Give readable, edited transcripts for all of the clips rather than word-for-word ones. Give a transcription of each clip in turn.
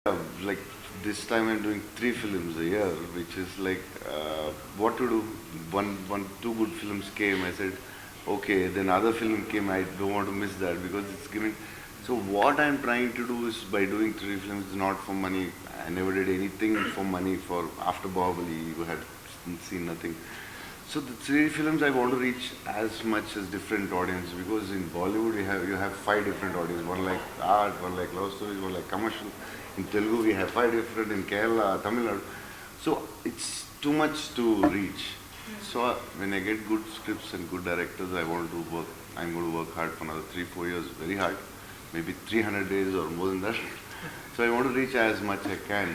Like this time I'm doing 3 films a year, which is like what to do. Two good films came. I said, okay. Then other film came. I don't want to miss that because it's giving. So what I'm trying to do is by doing 3 films, not for money. I never did anything for money. For after Bahubali, you had seen nothing. So the 3 films I want to reach as much as different audience because in Bollywood you have 5 different audience. One like art, one like love stories, one like commercial. In Telugu we have 5 different. In Kerala, Tamil Nadu. So it's too much to reach. So when I get good scripts and good directors, I want to work. I'm going to work hard for another 3-4 years, very hard, maybe 300 days or more than that. So I want to reach as much I can.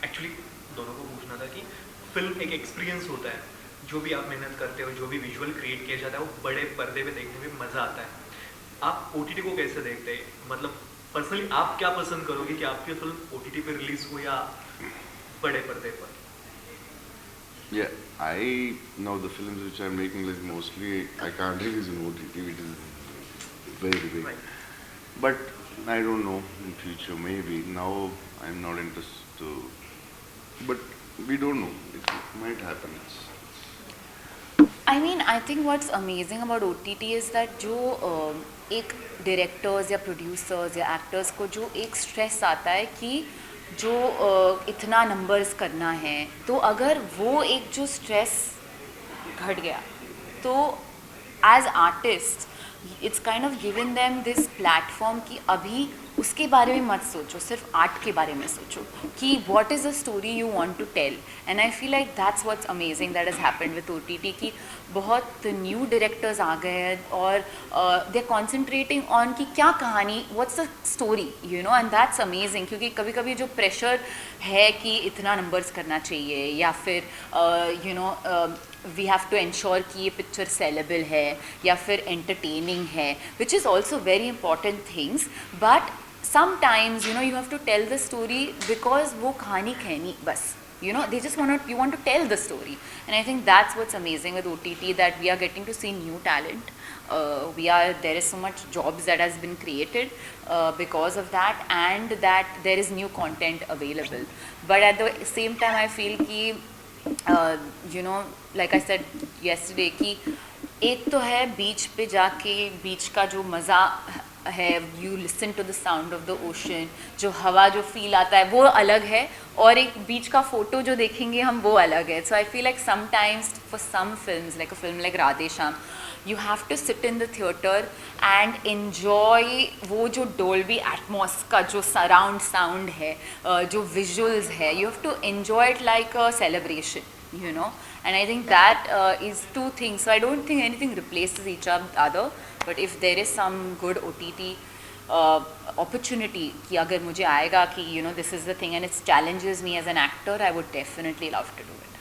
Actually दोनों को पूछना था कि film एक experience होता है, जो भी आप मेहनत करते हो, जो भी विजुअल क्रिएट किया जाता है, वो बड़े पर्दे पे देखने में मज़ा आता है. आप ओटीटी को कैसे देखते हैं? मतलब पर्सनली आप क्या पसंद करोगे कि आपकी फिल्म ओटीटी पे रिलीज हो या बड़े पर्दे पर? Yeah, I know the films which I'm making, like mostly I can't release in OTT, which is very big. Right. But I don't know in future, maybe. Now I'm not interested to, but we don't know. It might happen. I mean, I think what's amazing about OTT is that जो एक directors या producers या actors को जो एक stress आता है कि जो इतना नंबर्स करना है, तो अगर वो एक जो स्ट्रेस घट गया तो as artist it's kind of given them this platform कि अभी उसके बारे में मत सोचो, सिर्फ आर्ट के बारे में सोचो कि what is the story you want to tell. And I feel like that's what's amazing that has happened with OTT कि बहुत न्यू डायरेक्टर्स आ गए हैं और दे आर कॉन्सेंट्रेटिंग ऑन कि क्या कहानी, what's the story, you know. And that's amazing क्योंकि कभी कभी जो प्रेशर है कि इतना नंबर्स करना चाहिए या फिर you know we have to ensure कि ये पिक्चर सेलेबल है या फिर एंटरटेनिंग है, which is also very important things. But sometimes you have to tell the story because वो कहानी कहनी बस, they just you want to tell the story. And I think that's what's amazing with OTT, that we are getting to see new talent. There is so much jobs that has been created because of that, and that there is new content available. But at the same time I feel कि like I said yesterday कि एक तो है बीच पे जाके बीच का जो मज़ा है, you listen to the sound of the ocean, जो हवा जो फील आता है वो अलग है, और एक बीच का फ़ोटो जो देखेंगे हम वो अलग है. So I feel like sometimes for some films like a film like Radhe Shyam, you have to sit in the theatre and enjoy वो जो डोल्बी एटमॉस का जो सराउंड साउंड है, जो विजुअल्स है, you have to enjoy it like a celebration, and I think that is two things. So I don't think anything replaces each other, but if there is some good OTT opportunity कि अगर मुझे आएगा कि this is the thing and it challenges me as an actor, I would definitely love to do it.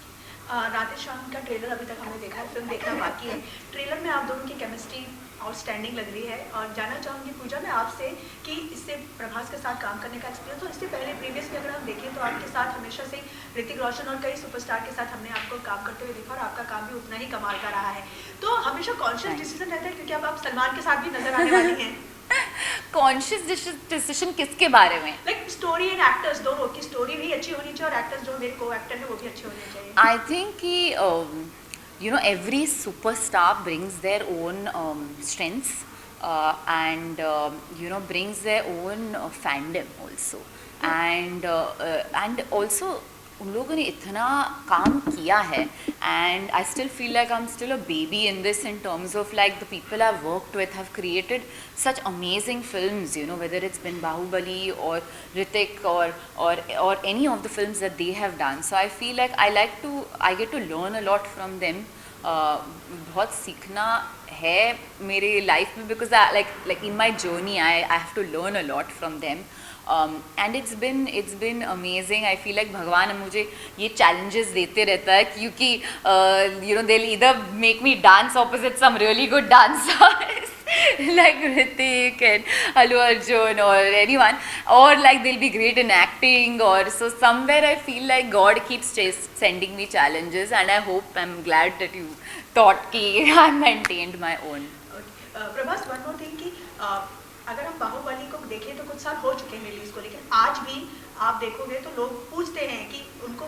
Radhe Shyam का trailer अभी तक हमने देखा है, फिल्म देखना बाकी है. ट्रेलर में आप दोनों की केमिस्ट्री आउटस्टैंडिंग लग रही है, और जानना चाहूँगी पूजा मैं आपसे कि इससे प्रभास के साथ काम करने का एक्सपीरियंस, और इससे पहले प्रीवियस में अगर हम देखें तो आपके साथ हमेशा से ऋतिक रोशन और कई सुपरस्टार के साथ हमने आपको काम करते हुए देखा, और आपका काम भी उतना ही कमाल का रहा है. तो हमेशा कॉन्शियस डिसीजन रहता है, क्योंकि अब आप सलमान के साथ भी नजर आने वाली हैं. कॉन्शियस डिसीजन किसके बारे में? लाइक स्टोरी एंड एक्टर्स, दोनों की स्टोरी भी अच्छी होनी चाहिए और एक्टर्स जो मेरे को एक्टर है वो भी अच्छे होने चाहिए. आई थिंक कि every superstar brings their own strengths and brings their own fandom also, and also उन लोगों ने इतना काम किया है, and I still feel like I'm still a baby in this in terms of like the people I've worked with have created such amazing films, whether it's been Bahubali or Hrithik or any of the films that they have done. So I feel like I get to learn a lot from them. बहुत सीखना है मेरे life में, because like in my journey I have to learn a lot from them. And it's been amazing. I feel like भगवान मुझे ये challenges देते रहता है, क्योंकि they'll either make me dance opposite some really good dancers like Hrithik and Allu Arjun or anyone, or like they'll be great in acting, or so somewhere I feel like God keeps sending me challenges, and I hope, I'm glad that you thought कि I maintained my own. Prabhas, one more thing कि अगर हम बाहुबली को देखें तो कुछ साल हो चुके हैं रिलीज को, लेकिन आज भी आप देखोगे तो लोग पूछते हैं कि उनको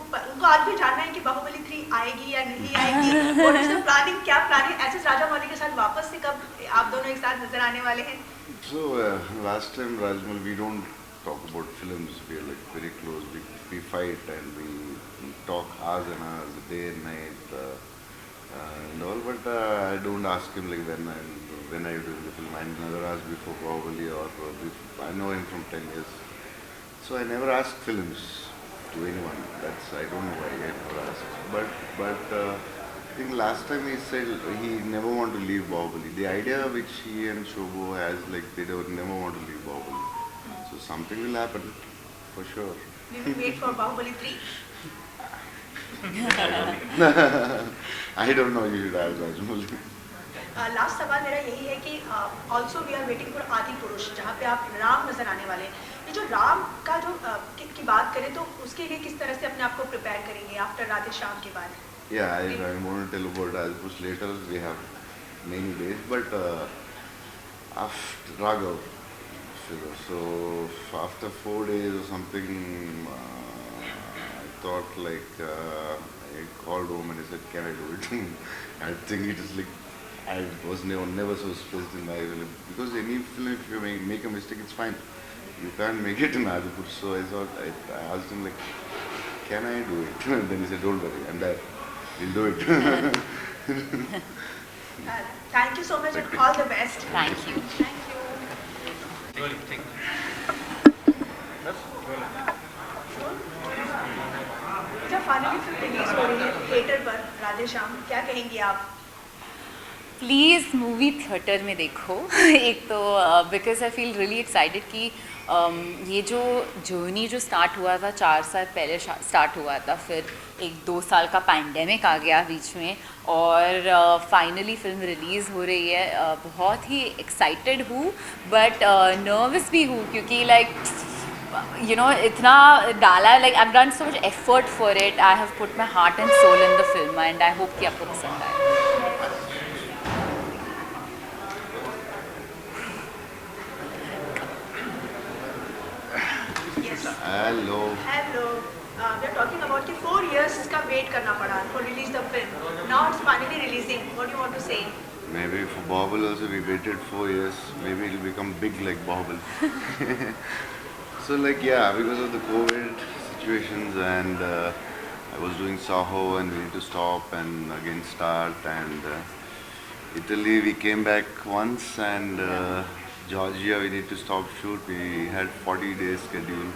आज भी जानना है कि बाहुबली 3 आएगी या नहीं आएगी, व्हाट इज द प्लानिंग, क्या प्लानिंग, ऐसे राजा मौली के साथ वापस से कब आप दोनों एक साथ नजर आने वाले हैं? So last time Rajmal, we don't talk about films. We are like very close. We fight and we talk hours and hours, day and night, and all. But I don't ask him like when are you doing the film. I never asked before Bahubali or I know him from 10 years. So I never ask films to anyone. I don't know why I never asked. But I think last time he said he never want to leave Bahubali. The idea which he and Shobho has, like they don't never want to leave Bahubali. So something will happen for sure. We will wait for Bahubali 3. I don't know. You should ask Rajmouli. Last सवाल मेरा यही है कि also we are waiting for Adipurush, जहाँ पे आप राम नजर आने वाले हैं। ये जो राम का जो की बात करें तो उसके लिए किस तरह से अपने आप को प्रिपेयर करेंगे आफ्टर राधे श्याम के बाद? Yeah, I want to tell about Rajpush later. We have many days, but after Raghav, so after 4 days or something, I thought like I called home and I said, "Can I do it?" I think it is like I was never so stressed in my life because any film, if you make a mistake, it's fine. You can't make it in Adipur. So I thought I asked him like, "Can I do it?" And then he said, "Don't worry, I'm there. We'll do it." Thank you so much and all the best. Thank you. Thank you. Rolling, take. जब finally film release हो रही है theatre पर राधे श्याम, क्या कहेंगी आप? Please movie theatre में देखो। एक तो because I feel really excited कि ये जो जर्नी जो स्टार्ट हुआ था 4 साल पहले स्टार्ट हुआ था, फिर 1-2 साल का पैंडेमिक आ गया बीच में और फाइनली फिल्म रिलीज़ हो रही है। बहुत ही एक्साइटेड हूँ बट नर्वस भी हूँ क्योंकि लाइक यू नो इतना डाला है, like I have done so much effort for it, I have put my heart and soul in the film and I hope कि आपको पसंद आए। Hello. Hello. We are talking about कि 4 years का wait करना पड़ा for release the film. Now it's finally releasing. What do you want to say? Maybe for Bahubali also we waited 4 years. Maybe it will become big like Bahubali. So like yeah, because of the COVID situations and I was doing Saho and we need to stop and again start and Italy we came back once and Georgia we need to stop shoot. We had 40 days schedule.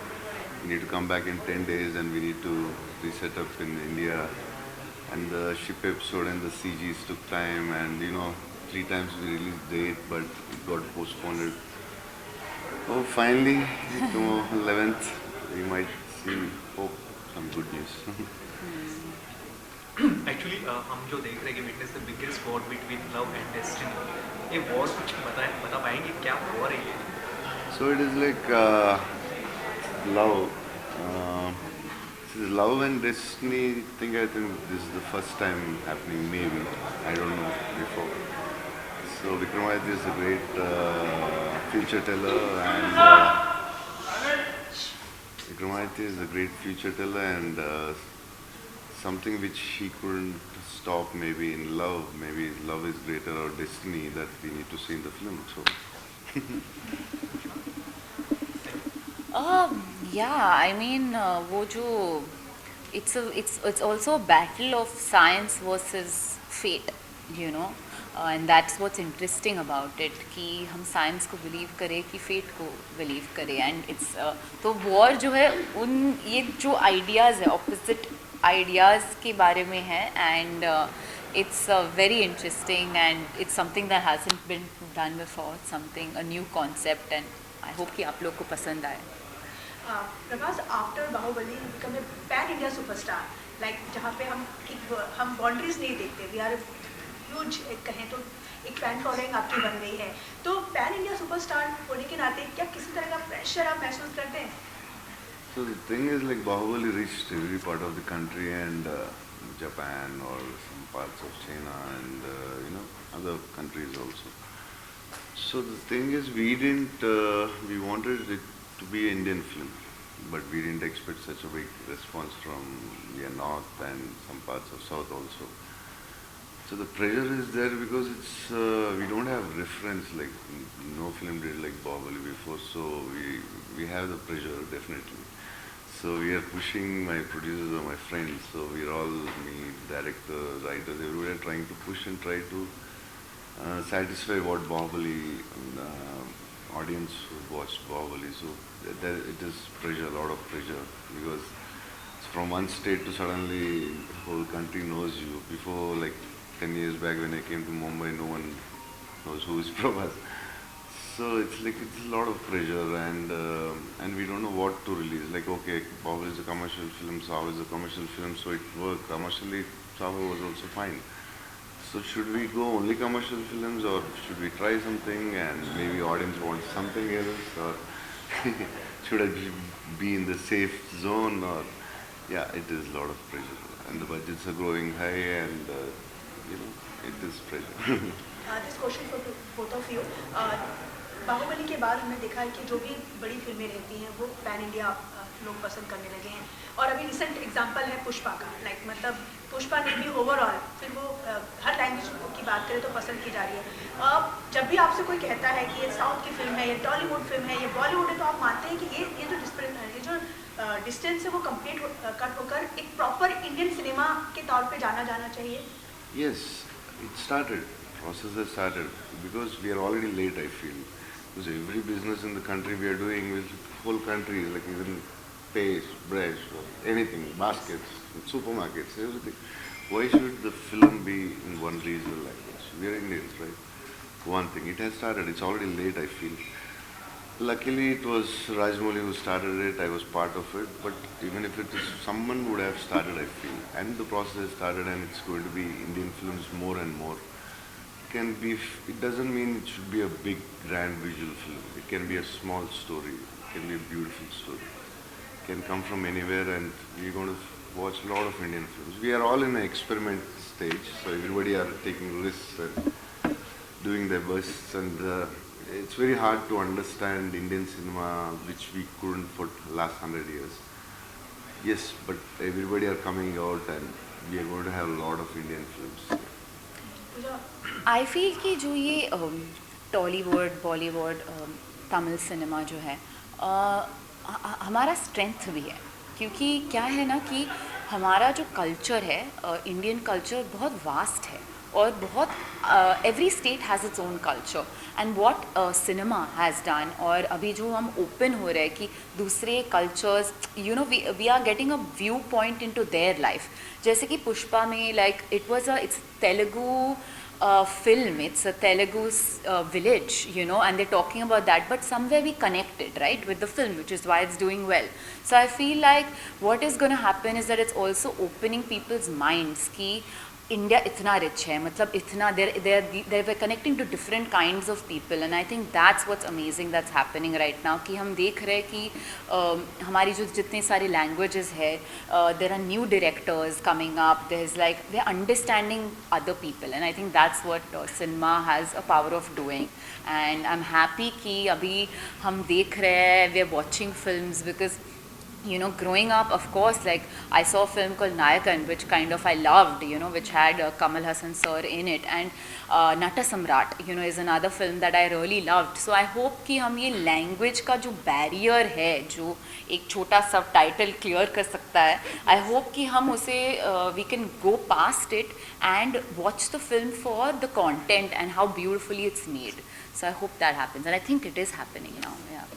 We need to come back in 10 days and we need to reset up in India. And the ship episode and the CGs took time and you know 3 times we released date but it got postponed. Oh finally, tomorrow 11th we might see, hope some good news. Actually हम जो देख रहे हैं कि witness the biggest war between love and destiny, ये war कुछ बता पाएंगे क्या वॉर है ये? So it is like love. This is love and destiny thing. I think this is the first time happening. Maybe I don't know before. So Vikramaditya is a great future teller, and Vikramaditya is a great future teller, and something which he couldn't stop. Maybe in love. Maybe love is greater or destiny that we need to see in the film. So. Yeah, I mean वो जो it's also a battle of science versus fate, you know, and that's what's interesting about it कि हम science को believe करें कि fate को believe करें and it's तो वॉर जो है उन ये जो आइडियाज़ है ऑपोजिट आइडियाज़ के बारे में है and it's very interesting and it's something that hasn't been done before, something a new concept and I hope कि आप लोग को पसंद आए। Prabhas, after Bahubali, you become a pan-India superstar. Like जहाँ पे हम boundaries नहीं देखते. We are a huge कहें तो एक fan following आपकी बन गई है. तो pan-India superstar होने के नाते क्या किसी तरह का pressure आप महसूस करते हैं? So the thing is like Bahubali reached every part of the country and Japan or some parts of China and you know other countries also. So the thing is, we wanted it to be an Indian film, but we didn't expect such a big response from the north and some parts of south also. So the pressure is there because we don't have reference, like no film did like Bahubali before, so we have the pressure definitely. So we are pushing, my producers or my friends, so we are all, me, directors, writers, everybody are trying to push and try to satisfy what Bahubali audience who watched Bahubali. So there it is pressure, a lot of pressure, because from one state to suddenly whole country knows you. Before, like 10 years back when I came to Mumbai, no one knows who is Prabhas. So it's like it's a lot of pressure, and we don't know what to release. Like, okay, Bahubali is a commercial film, Saw is a commercial film, so it worked commercially. Saw was also fine. So should we go only commercial films, or should we try something and maybe audience wants something else, or should I be in the safe zone, or yeah, it is a lot of pressure, and the budgets are growing high, and it is pressure. This question for both of you. Baahubali के बाद हमने देखा है कि जो भी बड़ी फिल्में रहती हैं वो पैन इंडिया लोग पसंद करने लगे हैं, और अभी रिसेंट एग्जांपल है पुष्पा का। लाइक मतलब पुष्पा ने भी ओवरऑल फिर वो हर लैंग्वेज की बात करें तो पसंद की जा रही है। जब भी आपसे कोई कहता है कि ये साउथ की फिल्म है, ये टॉलीवुड फिल्म है, ये बॉलीवुड है, तो आप मानते हैं कि ये जो डिस्टेंस है वो कंप्लीट कट होकर एक प्रॉपर इंडियन सिनेमा के तौर पे जाना चाहिए? Yes, it started. Process has started because we are already late, I feel. Because every business in the country we are doing with whole country, like even paste, brush, or anything, baskets, supermarkets, everything. Why should the film be in one regional language? We are Indians, right? One thing, it has started. It's already late, I feel. Luckily, it was Rajmouli who started it. I was part of it. But even if it is someone would have started, I feel, and the process has started, and it's going to be Indian films more and more. It doesn't mean it should be a big, grand visual film. It can be a small story. It can be a beautiful story. It can come from anywhere, and we're going to watch a lot of Indian films. We are all in an experiment stage, so everybody are taking risks and doing their best, and it's very hard to understand Indian cinema, which we couldn't for last 100 years. Yes, but everybody are coming out, and we are going to have a lot of Indian films. I feel कि जो ये Tollywood Bollywood Tamil cinema जो है हमारा strength भी है, क्योंकि क्या है ना कि हमारा जो कल्चर है इंडियन कल्चर बहुत वास्ट है, और बहुत every state has its own culture, and what cinema has done, और अभी जो हम ओपन हो रहे हैं कि दूसरे cultures we are getting a view point into their life. जैसे कि पुष्पा में like it's Telugu film, it's a Telugu village, and they're talking about that, but somewhere we connected, right, with the film, which is why it's doing well. So I feel like what is going to happen is that it's also opening people's minds कि India इतना rich है, मतलब इतना they're connecting to different kinds of people, and I think that's what's amazing that's happening right now, कि हम देख रहे हैं कि हमारी जो जितनी सारी languages है, there are new directors coming up, there's like they're understanding other people, and I think that's what cinema has a power of doing, and I'm happy कि अभी हम देख रहे हैं, we're watching films, because growing up, of course, like I saw a film called Nayakan, which kind of I loved, which had Kamal Hassan sir in it, and Nata Samrat, is another film that I really loved. So I hope कि हम ये language का जो barrier है, जो एक छोटा subtitle clear कर सकता है, I hope कि हम उसे we can go past it and watch the film for the content and how beautifully it's made. So I hope that happens, and I think it is happening now. Yeah.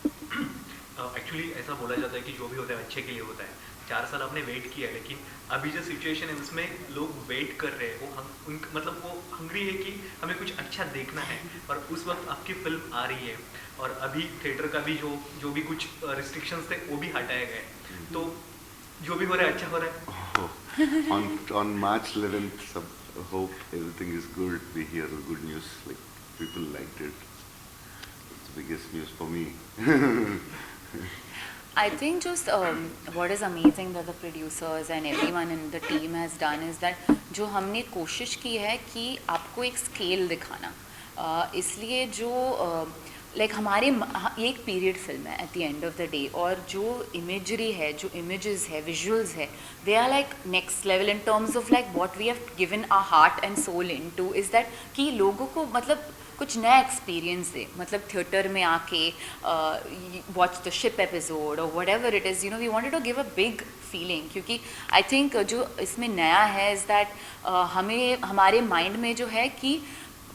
Actually ऐसा बोला जाता है कि जो भी होता है अच्छे के लिए होता है। 4 साल आपने वेट किया है, लेकिन अभी जो सिचुएशन है उसमें लोग वेट कर रहे हैं, मतलब वो हंग्री है कि हमें कुछ अच्छा देखना है, और उस वक्त आपकी फिल्म आ रही है, और अभी थिएटर का भी जो भी कुछ रिस्ट्रिक्शंस थे वो भी हटाए गए, तो जो भी हो रहा है अच्छा हो रहा है। On March 11th, hope everything is good. We hear good news, like people liked it. It's the biggest news for me. I think just what is amazing that the producers and everyone in the team has done is that जो हमने कोशिश की है कि आपको एक scale दिखाना, इसलिए जो लाइक हमारे ये एक पीरियड फिल्म है at the end of the day, और जो इमेजरी है, जो इमेजेस है, विजुअल्स है, they are like next level in terms of like what we have given our heart and soul into, is that कि लोगों को मतलब कुछ नया एक्सपीरियंस दे, मतलब थिएटर में आके वॉच द शिप एपिसोड और whatever it is, you know we wanted to give a big feeling, क्योंकि आई थिंक जो इसमें नया है इज़ दैट हमें हमारे माइंड में जो है कि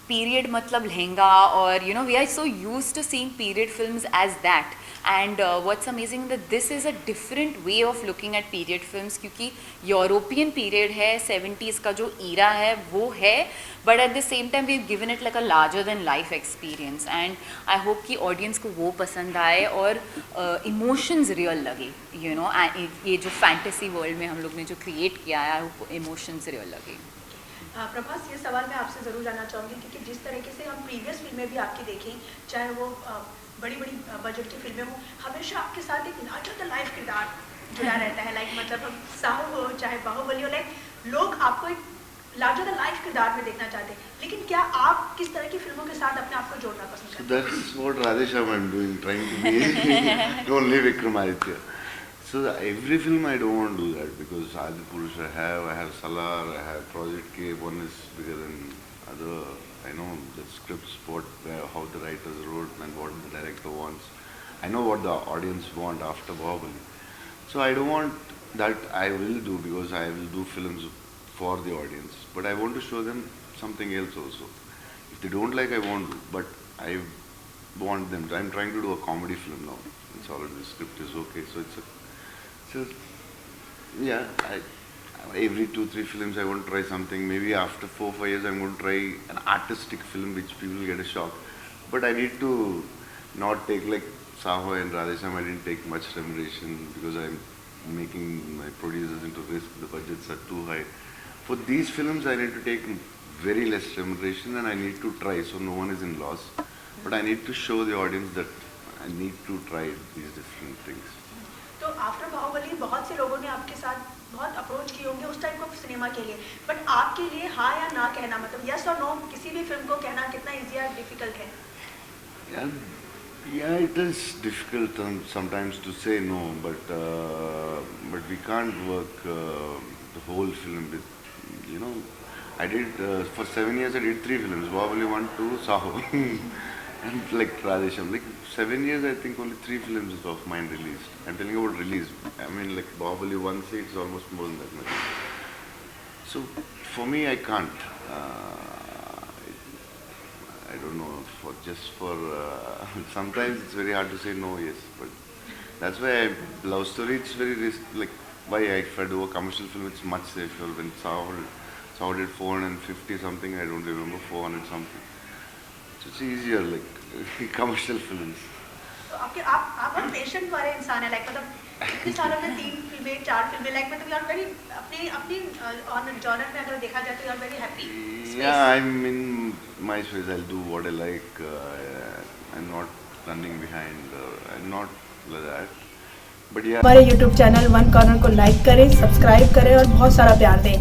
पीरियड मतलब लहंगा, और you know we are so used to seeing period films as that, and what's amazing that this is a different way of looking at period films, क्योंकि यूरोपियन पीरियड है, 70s का जो ईरा है वो है, but at the same time we have given it like a larger than life experience, and I hope कि audience को वो पसंद आए और इमोशंस रियल लगे, यू नो ये जो फैंटेसी वर्ल्ड में हम लोग ने जो क्रिएट किया है, आई होप इमोशंस रियल लगे। प्रभास, ये सवाल मैं आपसे ज़रूर जानना चाहूँगी, क्योंकि जिस तरीके से हम प्रीवियस फिल्में भी आपकी देखी, चाहे वो बड़ी बड़ी बजट की फिल्में हों, हमेशा आपके साथ एक लार्जर द लाइफ किरदार जुड़ा रहता है, लाइक मतलब हम साहू हो चाहे बाहुबली हो, लाइक लोग आपको एक लार्जर द लाइफ किरदार में देखना चाहते हैं, लेकिन क्या आप किस तरह की फिल्मों के साथ अपने आप को जोड़ना पसंद करते हैं? That's what Radhesham I'm doing, trying to be only Vikramaditya. So every film I don't want to do that, because Adi Purush I have Salar, I have Project K, one is bigger than other. I know the scripts, how the writers wrote and what the director wants. I know what the audience want after Bahubali. So I don't want that. I will do, because I will do films for the audience, but I want to show them something else also. If they don't like, I won't do, but I want them to. I'm trying to do a comedy film now. It's already, the script is okay, so yeah, every 2-3 films I want to try something. Maybe after 4-5 years I'm going to try an artistic film which people get a shock. But I need to not take, like Saho and Radhesham, I didn't take much remuneration because I'm making my producers into risk. The budgets are too high. For these films I need to take very less remuneration, and I need to try, so no one is in loss. But I need to show the audience that I need to try these different things. तो after Baahubali बहुत से लोगों ने आपके साथ बहुत approach किए होंगे उस टाइप ऑफ सिनेमा के लिए, बट आपके लिए हाँ या ना कहना, मतलब यस और नो किसी भी फिल्म को कहना कितना इजी या डिफिकल्ट है? Yeah, it is difficult sometimes to say no, but we can't work the whole film with, you know. I did for 7 years I did 3 films: Bahubali 1, 2, Saho, and like Radhesham. Like 7 years, I think only 3 films of mine released. I'm telling you about release. I mean, like Bahubali 1, say it's almost more than that much. So for me, I can't. I don't know. Sometimes it's very hard to say no. Yes, but that's why love story. It's very like why if I do a commercial film, it's much safer. When Saho did 450 something, I don't remember 400 something. So it's easier, like commercial films. तो आप बहुत patient वाले इंसान है, like मतलब इतने सालों में 3 फिल्में 4 फिल्में, लाइक मतलब यू आर वेरी अपनी ऑन जॉनर में अगर देखा जाए तो you are very happy. Yeah, I'm in my space. I'll do what I like. I'm not running behind. I'm not like that. But yeah. हमारे YouTube चैनल वन कॉर्नर को like करें, subscribe करें और बहुत सारा प्यार दें.